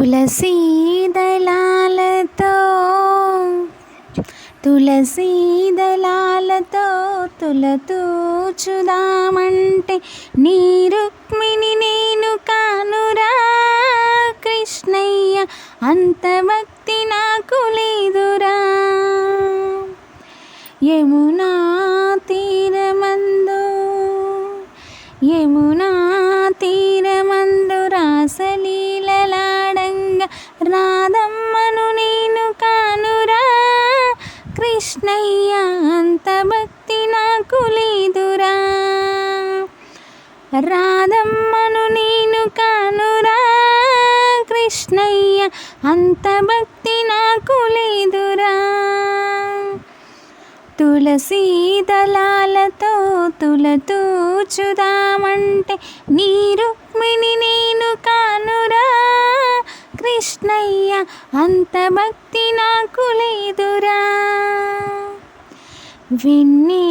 తులసీ దళాలతో తులతూచుదామంటే నీ రుక్మిణి నేను కానురా కృష్ణయ్య, అంత భక్తి నాకు లేదురా. యమునా తీరమందు రాసలీలలాడంగా రాధమ్మను నేను కానురా కృష్ణయ్య, అంత భక్తి నాకు లేదురా. రాధమ్మను నేను కానురా కృష్ణయ్య, అంత భక్తి నాకు లేదురా. తులసీ దళాలతో తులతూచుదామంటే నీ రుక్మిణి నేను కానురా కృష్ణయ్య, అంత భక్తి నాకు లేదురా. వెన్నీ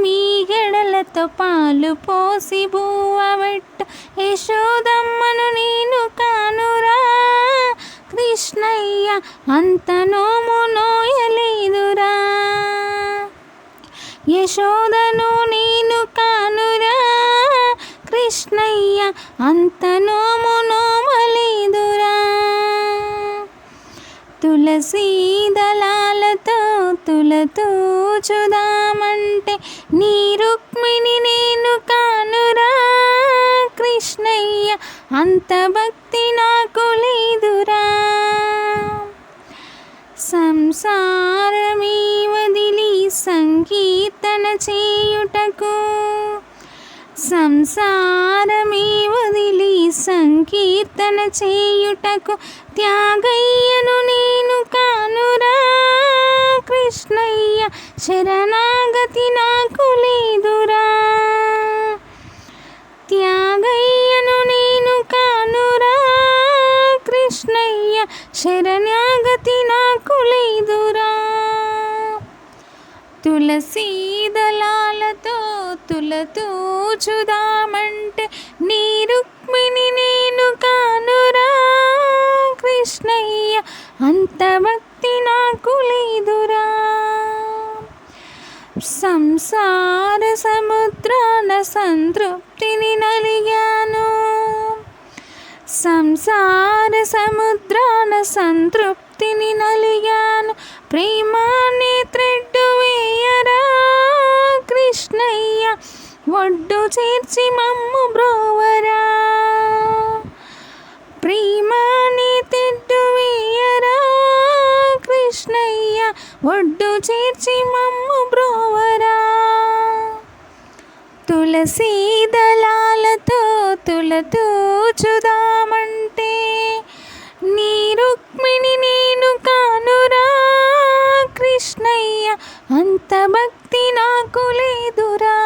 మీగడలతో పాలు పోసి బువ్వబెట్టు యశోదమ్మను నేను కానురా కృష్ణయ్య, అంత నోము నోయలేదురా. యశోదను నేను కానురా కృష్ణయ్య, అంత నోము నోమలేదురా. తులసీ దళాలతో తులతూచుదామంటే నీ రుక్మిణి నేను కానురా కృష్ణయ్య, అంత భక్తి నాకు లేదురా. సంసారమే వదిలి సంకీర్తన చేయుటకు త్యాగయ్యను నేను కానురా కృష్ణయ్య, శరణాగతి నాకు లేదురా. త్యాగయ్యను నేను కానురా కృష్ణయ్య, శరణాగతి నాకు లేదురా. తులసీ దళాలతో తులతూచుదామంటే నీ రుక్మిణి నేను కానురా కృష్ణయ్య, అంత భక్తి నాకు లేదురా. సంసార సముద్రాన సంతృప్తిని నలిగాను, సంసార సముద్రాన సంతృప్తిని నలిగాను, ప్రేమాన్ని త్రెడ్డు వేయరా కృష్ణయ్య, ఒడ్డు చేర్చి మమ్ము బ్రోవరా. ప్రేమాన్ని త్రెడ్డు వేయరా కృష్ణయ్య, ఒడ్డు చేర్చి మమ్ము బ్రోవరా. తులసీ దళాలతో తులతూచుదామంటే నీ రుక్మిణి నేను కానురా కృష్ణయ్య, అంత భక్తి నాకు లేదురా.